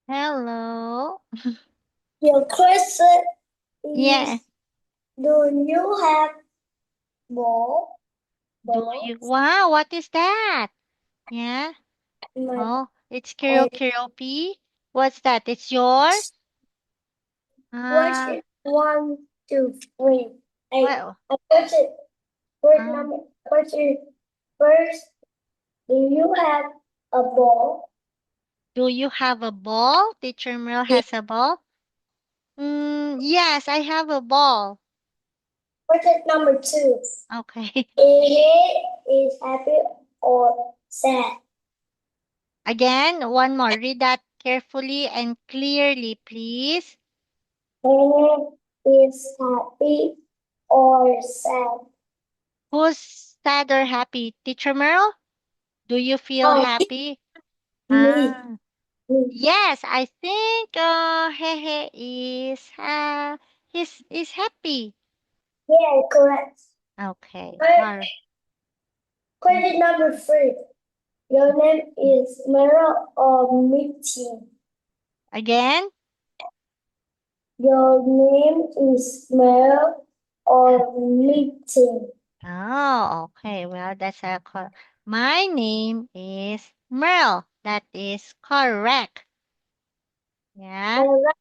Hello. Your question Yeah. is, do you have ball? Do you? Balls? Wow, what is that? Yeah. My, Oh, it's I karaoke. What's that? It's your? Ah, question 1, 2, 3. well, I question word uh, number question first. Do you have a ball? do you have a ball? Teacher Merle Yes. has a ball? Yes, I have a ball. Question number 2. Okay. It is happy or sad? Again, one more. Read that carefully and clearly, please. It is happy or sad? Who's sad or happy? Teacher Merle? Do you feel Oh, happy? me. Ah. Me. Yes, I think Hehe is happy. Yeah, correct. Okay. Alright, All right. Mm. question number 3. Your name is Meryl or Mitchie? Again? Your name is Meryl or Mitchie? Oh, okay. Well, that's my name is Merle. That is correct. Yeah. Alright.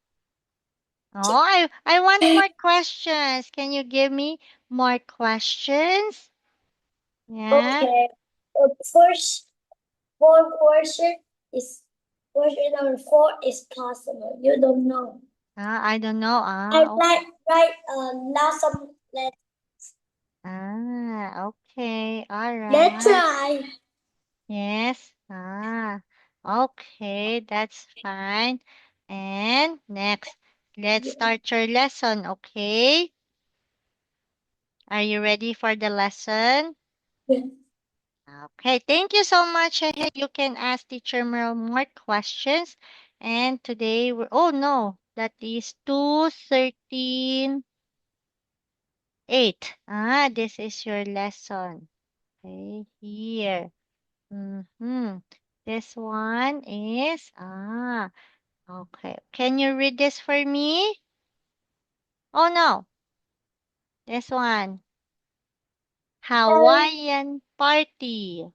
Oh, I want more questions. Can you give me more questions? Yeah. Okay. The first four question number 4 is possible. You don't know. I don't know. I Okay. write last some Okay. All let's right. try. Yes. Okay, that's fine. And next, let's start your lesson, okay? Are you ready for the lesson? Yeah. Okay, thank you so much. You can ask Teacher Merle more questions. And today oh no, that is 2:13:8. This is your lesson. Okay, here. Mm-hmm. This one is, okay. Can you read this for me? Oh no, this one. Hawaiian party.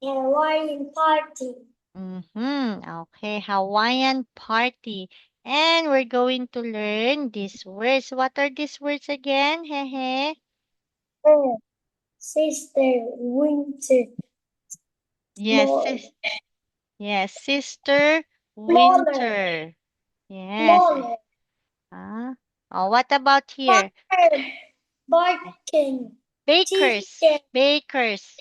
Hawaiian party. Okay, Hawaiian party. And we're going to learn these words. What are these words again? Hehe. Sister, winter, Yes, small, yes, sister, smaller, winter. Yes. smaller, Oh, what about here? farm, barking, Bakers, teacher, bakers,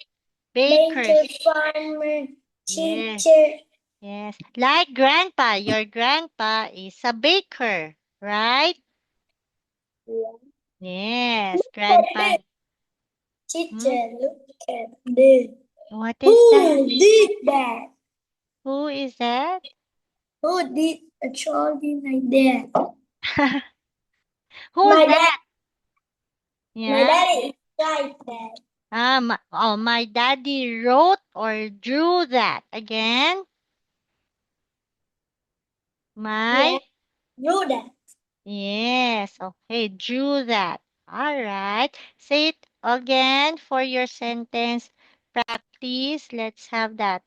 baker, bakers. farmer, Yes, teacher. yes. Like grandpa, your grandpa is a baker, right? Yes, Look at grandpa. this, Hmm? teacher, look at this. What is that? Who did that? Who is that? Who did a trolley like that? Who's My dad, that? my Yeah. daddy is like that. My daddy wrote or drew that. Again, Yeah, my, do that. yes, okay, drew that. All right. Say it again for your sentence practice. Let's have that.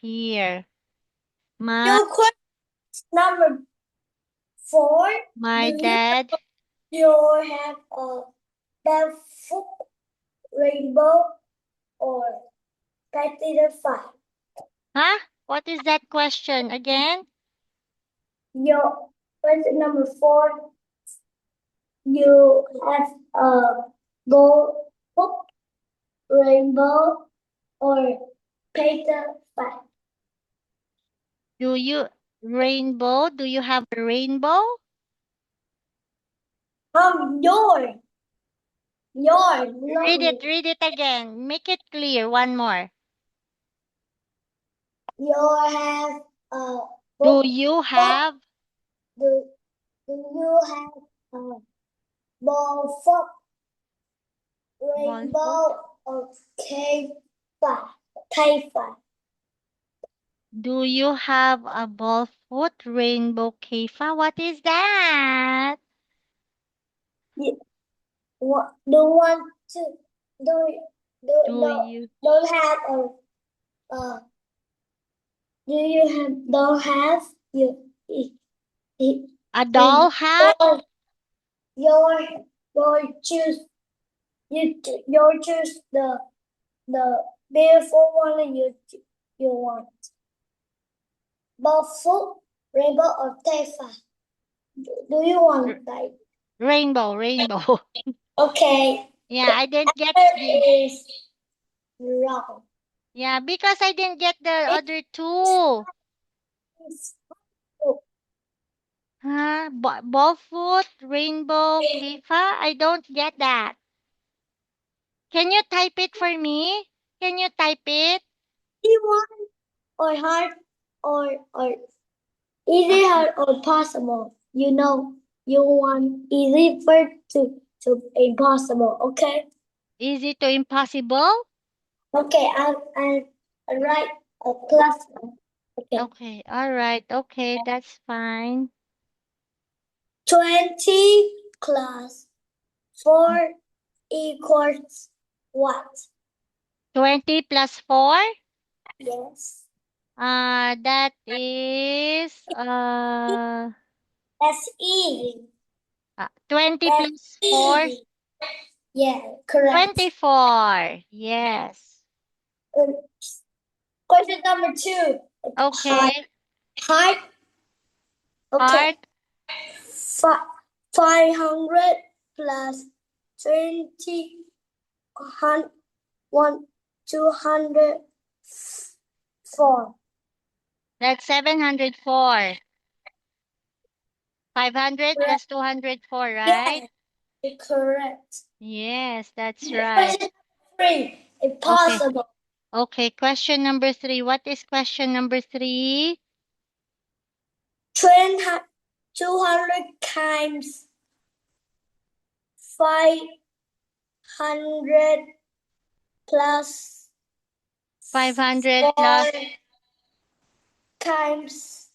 Here. My, Your question number 4. my Do dad. you have a barefoot rainbow or petty five? Huh? What is that question again? Your question number 4. You have a gold hook rainbow or petty five? Do you rainbow? Do you have a rainbow? Your, not me. Read it again. Make it clear. One more. You have a Do book. you have Do, do you have a ball foot ball foot? rainbow or cave five? Cave five. Do you have a ball foot rainbow, Keifa? What is that? Don't want to do Do you don't have uh do you have don't have it, a doll hat? your your choose you choose the beautiful one and you want Buffalo, Rainbow or Taifa. Do you want that? Rainbow. Okay. Yeah, I didn't get the. Answer is wrong. Yeah, because I didn't get the It other two. is Huh? Ball foot, rainbow, Keifa? I don't get that. Can you type it for me? Can you type it? easy one or hard or easy Okay. hard or possible. You know you want easy for to impossible. Okay. Easy to impossible? Okay. I'll write a plus one. Okay. Okay, all right. Okay, that's fine. 20 plus 4 equals what? 20 plus 4? Yes. That is That's easy. 20 That's plus 4, easy. Yeah, correct. 24. Yes. Um, Question number 2. Okay. Height. Okay. Heart. 500 plus 20 204. That's 704. 500 Correct. plus 204, right? Yeah, you're correct. Yes, that's right. Question 3. Okay. Impossible. Okay, question number 3. What is question number 3? 200 times 500 plus 500 4 plus. times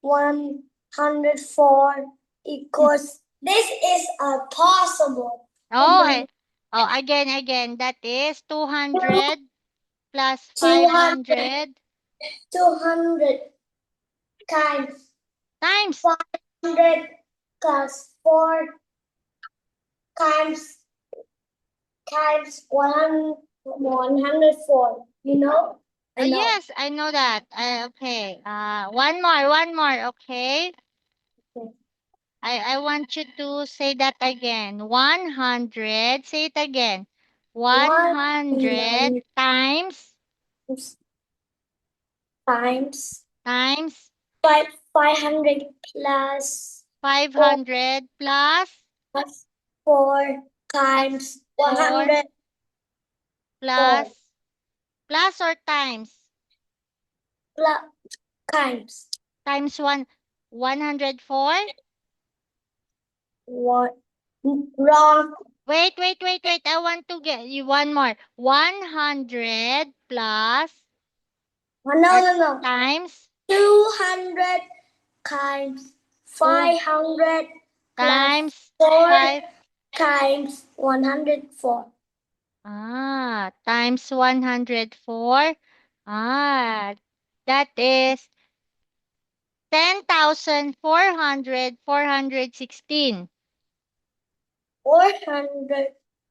104 equals. This is possible. Oh, okay. Oh, again. That is 200 plus 200, 500 200 times times. 500 plus 4 times 104. You know? I Oh, know. yes, I know that. Okay. One more. Okay. I want you to say that again. 100. Say it again. 100 100 times times times 500 plus 4 500 plus 4 times 4 104 plus or times plus times times 104. 1. Wrong. Wait. I want to get you one more. 100 plus No, or no. times 200 times 2 500 plus times 4 5. times 104. Times 104. Ah, that is 10,416. 416.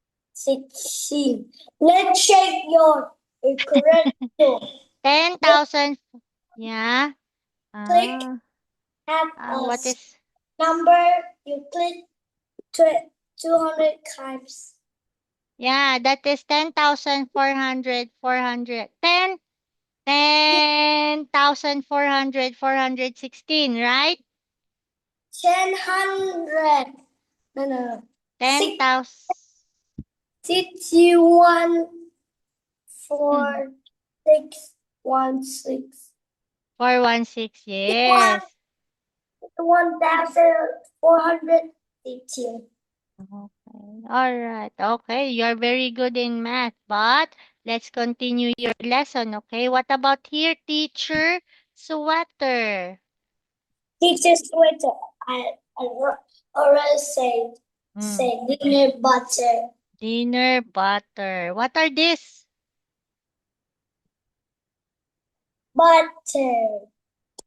Let's check your correct. 10,000. Yeah. Click Ah, at a what is? number. You click 200 times. Yeah, that is 10,400, 10,416, right? 1,000. No. 10,000. 61 4 6 1 6. 416, yes. 1,418. All right. Okay, you're very good in math, but let's continue your lesson, okay? What about here, teacher? Sweater. Teacher sweater. I already Mm. say dinner butter. Dinner butter. What are these? Butter.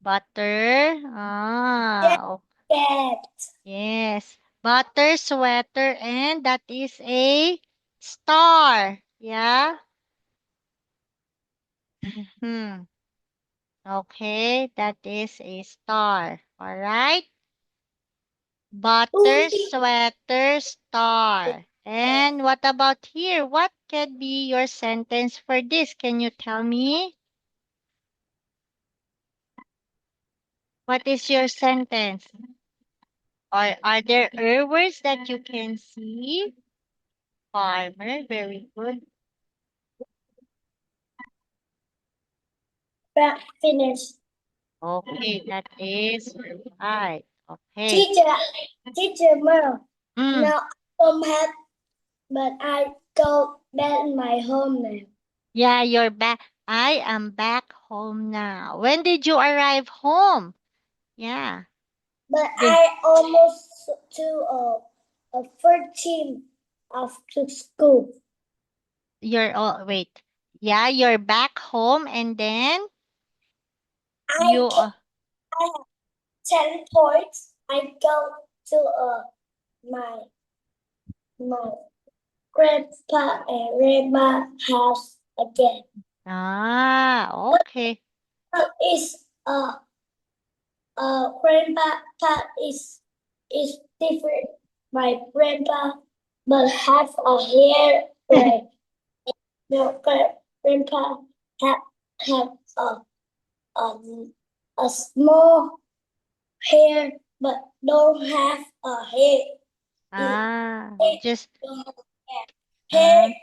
Butter. Jacket. Yes. Butter, sweater, and that is a star. Yeah. Hmm. Okay, that is a star. All right. Butter, Only sweater, star. And what about here? What can be your sentence for this? Can you tell me? What is your sentence? Or are there words that you can see? Farmer, very good. finished. Okay, that is right. Okay. Teacher, teacher, Mom. Mm. Now I don't have, but I go back in my home now. Yeah, you're back. I am back home now. When did you arrive home? Yeah. But The, I almost to a 13 after school. wait. Yeah, you're back home and then I you can, I have 10 points. I go to my my grandpa and grandma house again. okay. Is grandpa is different. My grandpa but have a hair like no grandpa have um a small hair but don't have a head. It Just don't have hair. uh, Hair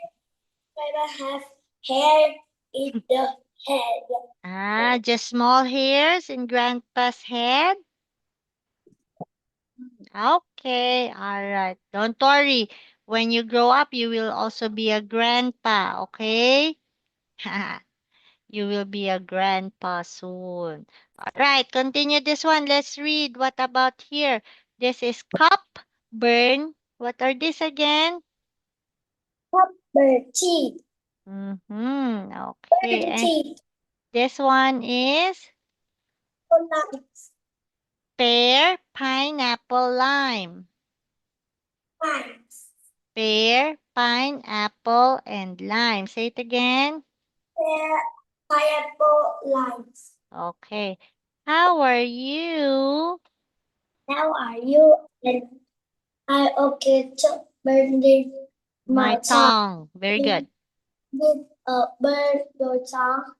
grandpa have hair in the head. just small hairs in grandpa's head. Okay, all right. Don't worry. When you grow up, you will also be a grandpa, okay? You will be a grandpa soon. All right, continue this one. Let's read. What about here? This is cup, burn. What are these again? Bird teeth. Mm-hmm. Okay, Bird and teeth. this one is Nice. pear, pineapple, lime. Nice. Pear, pineapple, and lime. Say it again. Pear, pineapple, limes. Okay. How are you? How are you? And I okay to burning My my tongue. tongue. Very good. With a burn your tongue.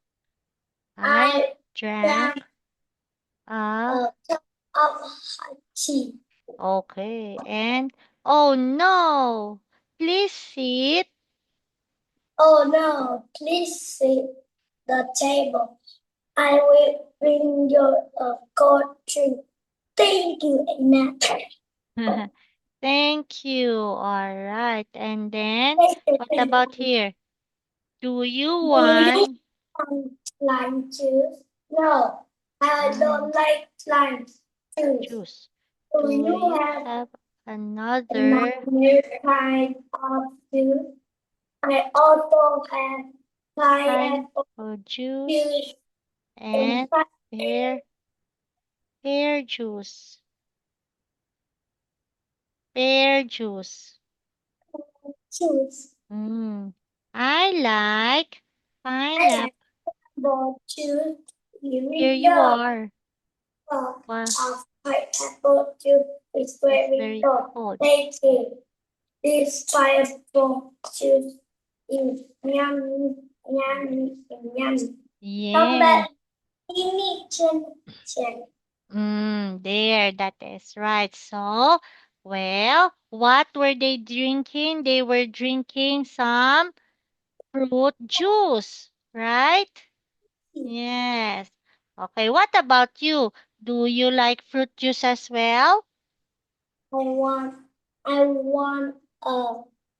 I I drank drank a a cup of hot tea. Okay. And oh no, please sit. Oh no, please sit the table. I will bring you a cold drink. Thank you, Anna. Thank you. All right. And then what about here? Do you Do you want want lime juice? No, I lime don't like lime juice. juice? Do Do you you have have another another kind of juice? I also have pineapple pineapple juice juice and and pear pear juice? Pear juice. juice. Mm. I like I like pineapple. apple juice. Here Here we you go. are. Wow, Of pineapple juice is it's very very good. cold. Thank you. This pineapple juice is yummy, yummy, and yummy. Come Yeah. back, Mimi Chen Chen. There, that is right. So, well, what were they drinking? They were drinking some fruit juice, right? Yes. Okay, what about you? Do you like fruit juice as well? I want, I want uh,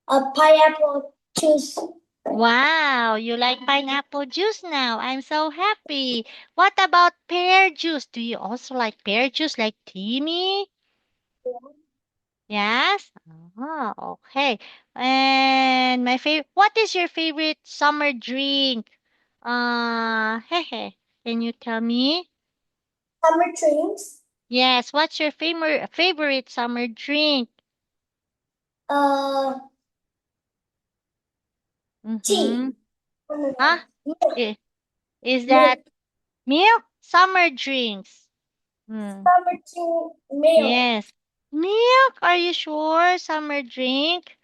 a pineapple juice. Wow, you like pineapple juice now. I'm so happy. What about pear juice? Do you also like pear juice like Timmy? Yes? Oh, okay. And what is your favorite summer drink? Hehe, can you tell me? Summer drinks. Yes, what's your favorite summer drink? Uh, Mm-hmm. tea. No, no, Huh? no. Milk. I- Is that Milk. milk? Summer drinks. Hmm. Summer drink. Milk. Yes. Milk? Are you sure? Summer drink?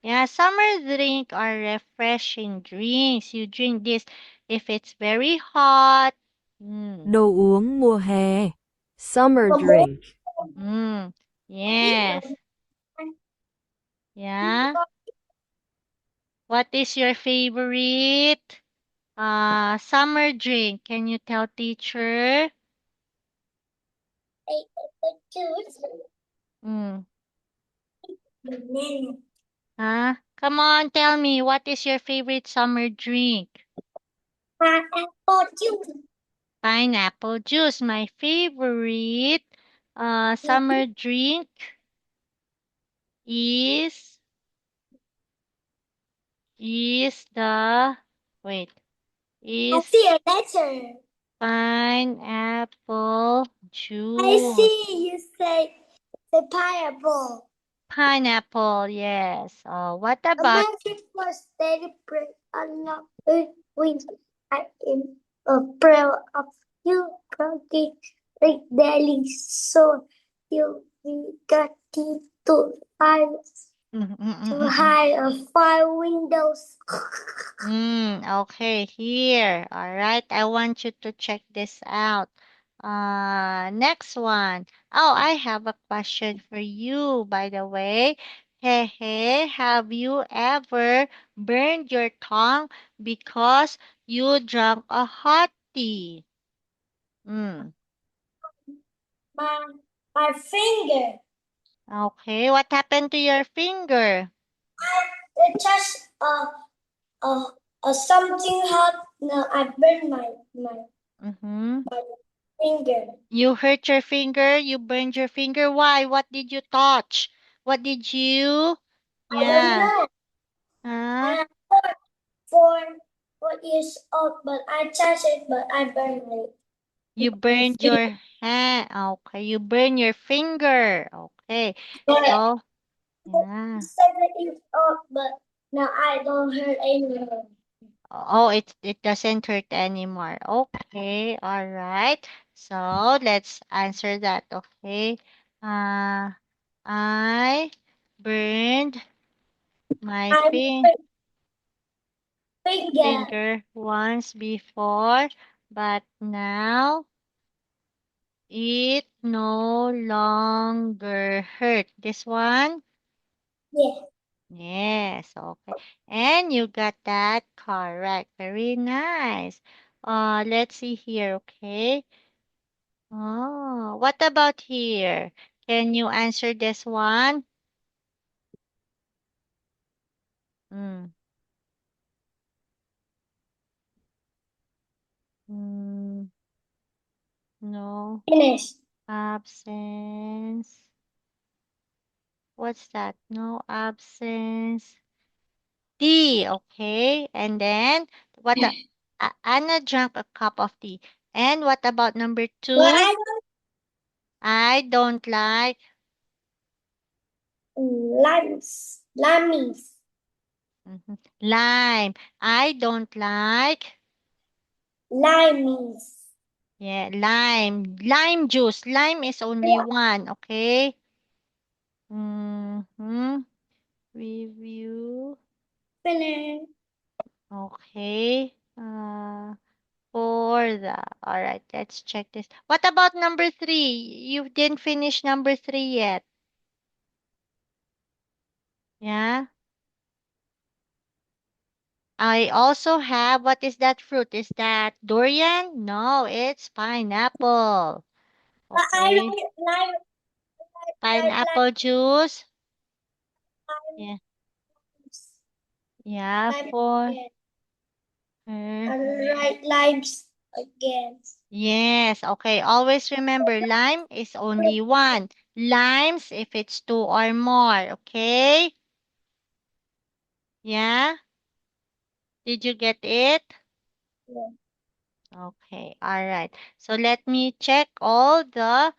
Yeah, summer drink are refreshing drinks. You drink this if it's very hot. Mm. Đồ uống mùa hè. Summer Bubble. drink. Mm. Yes. Yeah. What is your favorite summer drink? Can you tell teacher? Juice. Mm. Banana. Huh? Come on, tell me what is your favorite summer drink? Pineapple juice. Pineapple juice, my favorite summer drink is the wait, I is see a letter. pineapple I juice. see you say the pineapple. Pineapple, yes. What about Imagine for steady break unlock with I am a prayer of you proudly like daily so you we got to five to high of five windows. Okay, here. All right. I want you to check this out. Next one. Oh, I have a question for you, by the way. Hey, hey, have you ever burned your tongue because you drank a hot tea? Mm. my my finger. Okay, what happened to your finger? I just uh something hot. No, I burned Mm-hmm. my finger. You hurt your finger? You burned your finger? Why? What did you touch? What did you? I don't Yeah. know. Huh? I'm four years old, but I touched it, but I burned it. You My burned finger. your hand. Okay. You burned your finger. Okay. But So, yeah. 7 years old, but now I don't hurt anymore. Oh, it doesn't hurt anymore. Okay. All right. So, let's answer that. Okay. Uh, I burned my I finger. finger once before, but now it no longer hurt. This one? Yeah. Yes, okay. And you got that correct. Very nice. Let's see here, okay? Oh, what about here? Can you answer this one? Mm. Mm, no. Finish. Absence. What's that? No absence. Tea, okay? And then what the Anna drank a cup of tea. And what about number But two? I I don't like don't limes, lime. I don't like limes. yeah, lime. Lime juice. Lime is only one, okay? Mm-hmm. Review. Finish. Okay. For the all right, let's check this. What about number three? You didn't finish number three yet. Yeah. I also have what is that fruit? Is that durian? No, it's pineapple. But I Okay. like Pineapple juice. lime Yeah. Yeah, Lime for again. her. I'll write limes again. Yes, okay. Always remember lime is only one. Limes if it's two or more, okay? Yeah? Did you get it? Yeah. Okay, all right. So let me check all the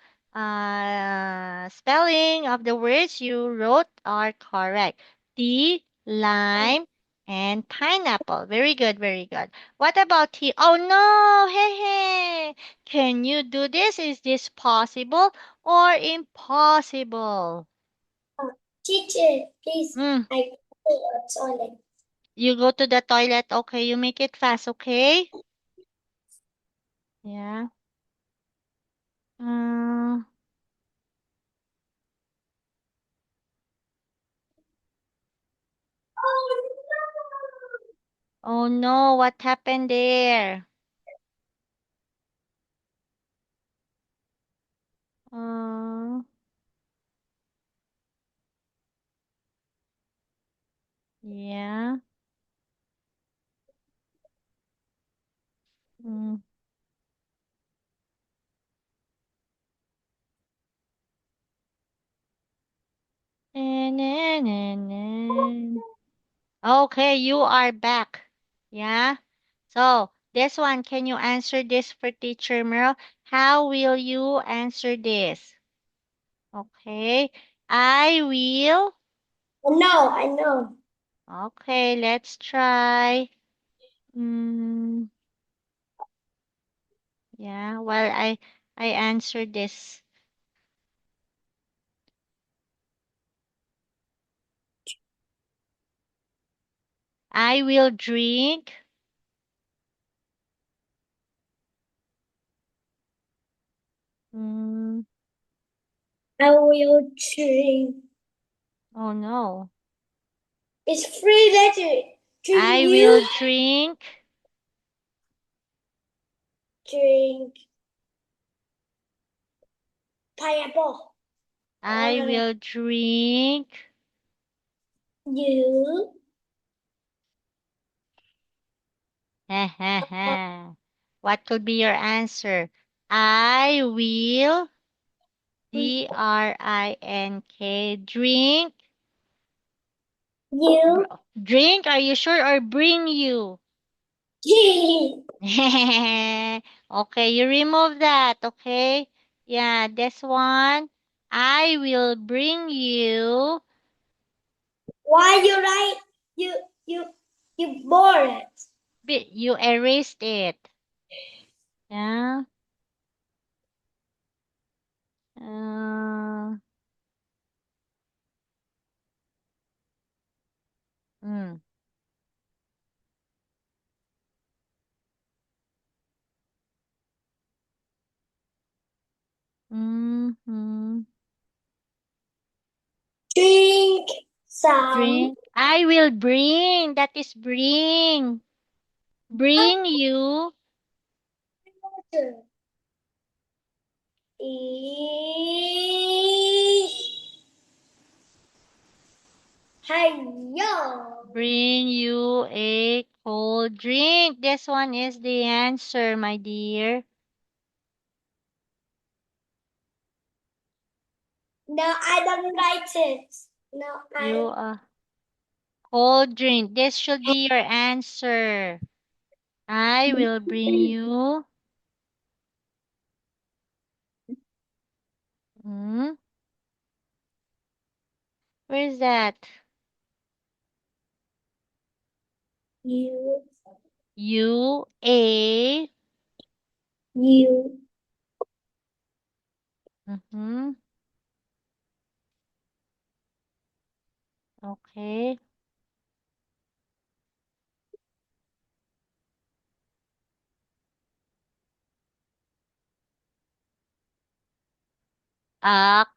spelling of the words you wrote are correct. Tea, lime, and pineapple. Very good, very good. What about tea? Oh no, hey, hey. Can you do this? Is this possible or impossible? Teacher, please. Mm, I go to the toilet. you go to the toilet. Okay, you make it fast, okay? Yeah. Mm. Oh no, what happened there? Uh, yeah. Mm. Okay, you are back. Yeah. So, this one, can you answer this for Teacher Merle? How will you answer this? Okay. I will. No, I know. Okay, let's try. Mm, yeah, well, I answer this. I will drink. Mm, I will drink. oh no. It's three letters. Drink I you will drink. drink pineapple. I will drink. You What could be your answer? I will drink. you Drink, are you sure? Or bring you? drink. Okay, you remove that, okay? Yeah, this one. I will bring you. Why you write you you bored? You erased it. Yeah. Uh, mm, mm-hmm. Drink some Drink. I will bring. That is bring. Bring you. water. Eat. Hello. Bring you a cold drink. This one is the answer, my dear. No, I don't write it. No, You cold drink. This should be your answer. I will bring you. Hmm? Where's that? you You a. you Mm-hmm. Okay.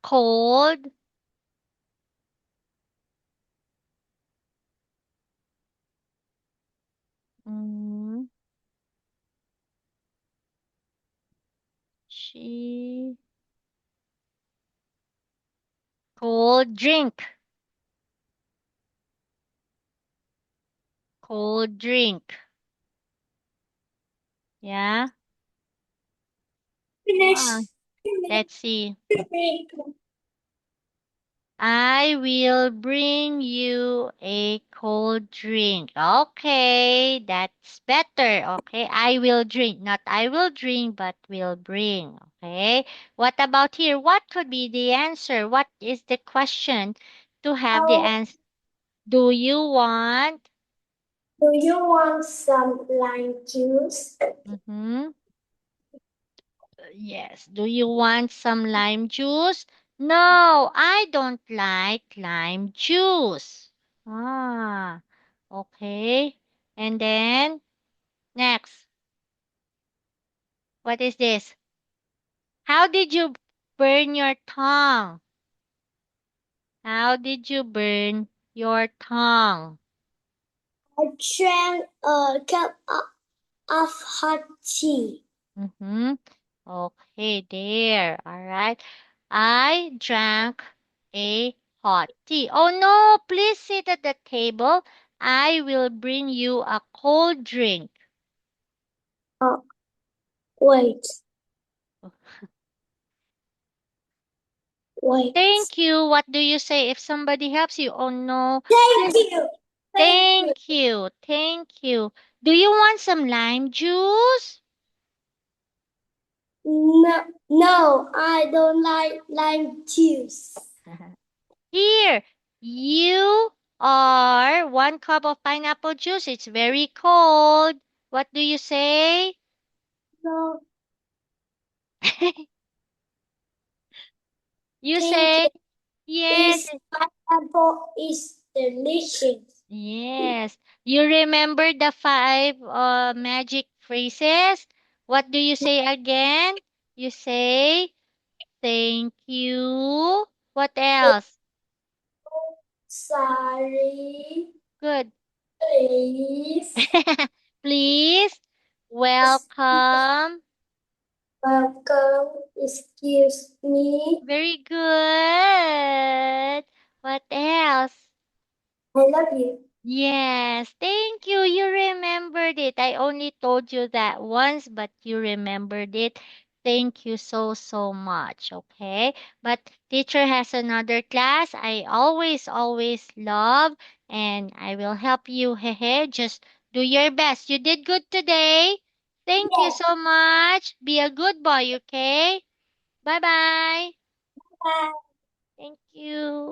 Cold. Mm, she. Cold drink. cold drink. Yeah. Ah, Finish. let's see. I will bring you a cold drink. Okay, that's better. Okay, I will drink. Not I will drink, but will bring. Okay, what about here? What could be the answer? What is the question to have the How answer? Do you want? do you want some lime juice? Mm-hmm. Yes. Do you want some lime juice? No, I don't like lime juice. Ah, okay. And then next, what is this? How did you burn your tongue? How did you burn your tongue? I drank a cup of hot tea. Mm-hmm. Okay, there. All right. I drank a hot tea. Oh no, please sit at the table. I will bring you a cold drink. Oh, wait, wait. Thank you. What do you say if somebody helps you? Oh no. Thank Please. you. Thank you. Thank you. Thank you. Do you want some lime juice? No, no, I don't like lime juice. Here, you are 1 cup of pineapple juice. It's very cold. What do you say? No, You thank say, you. yes, This pineapple is delicious. yes. You remember the five magic phrases? What do you say again? You say, thank you. What else? Sorry, Good. please. Please, welcome. Welcome. Excuse me. Very good. What else? I love you. Yes, thank you. You remembered it. I only told you that once, but you remembered it. Thank you so, so much. Okay. But teacher has another class. I always, always love and I will help you. Hehe. Just do your best. You did good today. Thank you Yes. so much. Be a good boy, okay? Bye bye. Bye. Thank you.